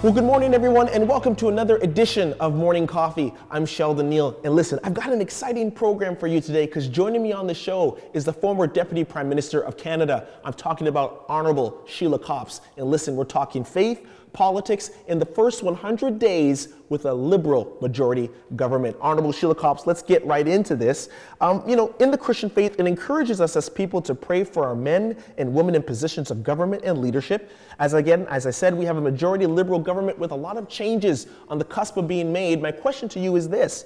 Well, good morning, everyone, and welcome to another edition of Morning Coffee. I'm Sheldon Neil, and listen, I've got an exciting program for you today because joining me on the show is the former Deputy Prime Minister of Canada. I'm talking about Honorable Sheila Copps. And listen, we're talking faith, politics, in the first 100 days with a Liberal majority government. Honorable Sheila Copps, let's get right into this. In the Christian faith, it encourages us as people to pray for our men and women in positions of government and leadership. As I said, we have a majority Liberal government with a lot of changes on the cusp of being made. My question to you is this: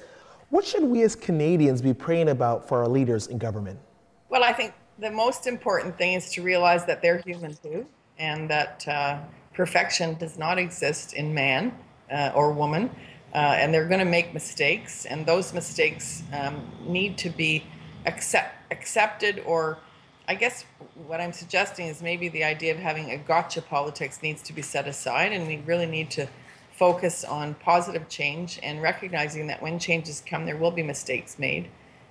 what should we as Canadians be praying about for our leaders in government? Well, I think the most important thing is to realize that they're human too, and that perfection does not exist in man or woman, and they're going to make mistakes, and those mistakes need to be accepted, or I guess what I'm suggesting is maybe the idea of having a gotcha politics needs to be set aside, and we really need to focus on positive change and recognizing that when changes come, there will be mistakes made,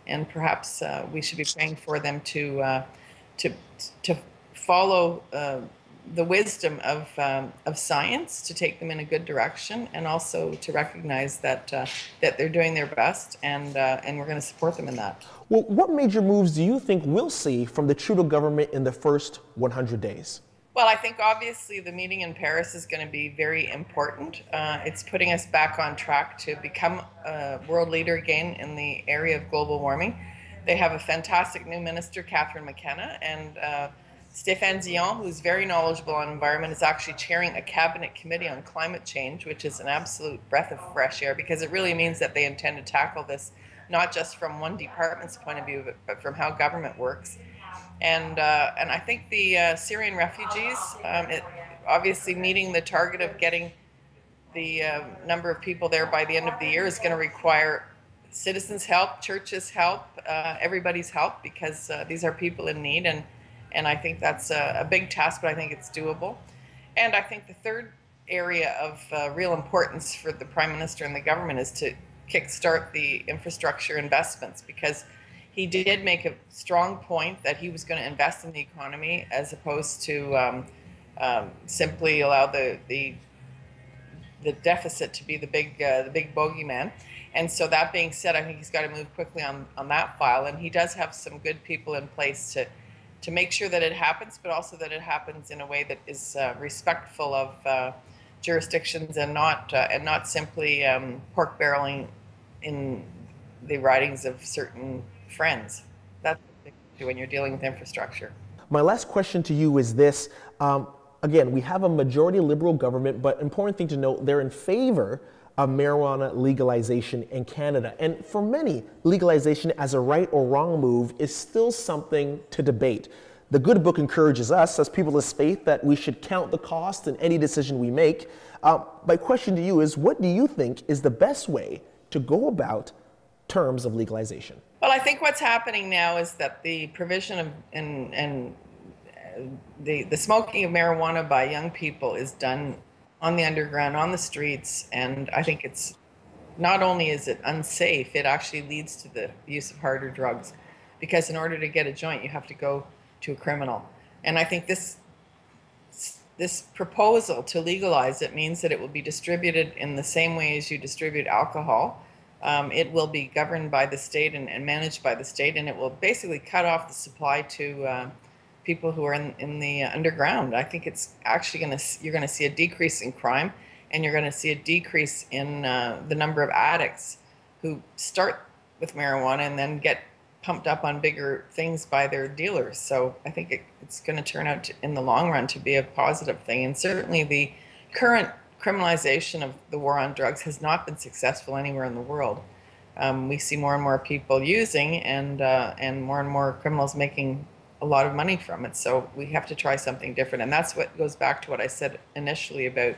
and perhaps we should be praying for them to follow the wisdom of science, to take them in a good direction, and also to recognize that they're doing their best, and we're going to support them in that. Well, what major moves do you think we'll see from the Trudeau government in the first 100 days? Well, I think obviously the meeting in Paris is going to be very important. It's putting us back on track to become a world leader again in the area of global warming. They have a fantastic new minister, Catherine McKenna, and Stéphane Dion, who's very knowledgeable on environment, is actually chairing a cabinet committee on climate change, which is an absolute breath of fresh air, because it really means that they intend to tackle this not just from one department's point of view, but from how government works. And I think the Syrian refugees, obviously meeting the target of getting the number of people there by the end of the year is going to require citizens' help, churches' help, everybody's help, because these are people in need. And I think that's a big task, but I think it's doable. And I think the third area of real importance for the Prime Minister and the government is to kickstart the infrastructure investments, because he did make a strong point that he was going to invest in the economy as opposed to simply allow the deficit to be the big bogeyman. And so that being said, I think he's got to move quickly on that file, and he does have some good people in place to make sure that it happens, but also that it happens in a way that is respectful of jurisdictions and not simply pork barreling in the writings of certain friends. That's the issue when you're dealing with infrastructure. My last question to you is this. Again, we have a majority Liberal government, but important thing to note, they're in favor of marijuana legalization in Canada. And for many, legalization as a right or wrong move is still something to debate. The Good Book encourages us, as people of faith, that we should count the cost in any decision we make. My question to you is, what do you think is the best way to go about terms of legalization? Well, I think what's happening now is that the provision of and the smoking of marijuana by young people is done on the underground, on the streets, and I think it's not only is it unsafe, it actually leads to the use of harder drugs, because in order to get a joint, you have to go to a criminal. And I think this proposal to legalize it means that it will be distributed in the same way as you distribute alcohol. It will be governed by the state and managed by the state, and it will basically cut off the supply to people who are in the underground. I think it's actually you're going to see a decrease in crime, and you're going to see a decrease in the number of addicts who start with marijuana and then get pumped up on bigger things by their dealers. So I think it's going to turn out in the long run to be a positive thing. And certainly the current criminalization of the war on drugs has not been successful anywhere in the world. We see more and more people using, and more criminals making a lot of money from it. So we have to try something different. And that's what goes back to what I said initially about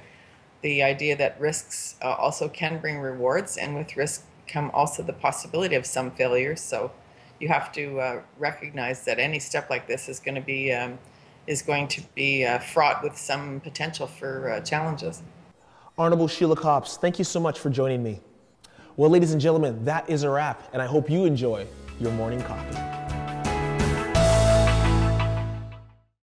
the idea that risks also can bring rewards, and with risk come also the possibility of some failures. So you have to recognize that any step like this is going to be fraught with some potential for challenges. Honorable Sheila Copps, thank you so much for joining me. Well, ladies and gentlemen, that is a wrap, and I hope you enjoy your morning coffee.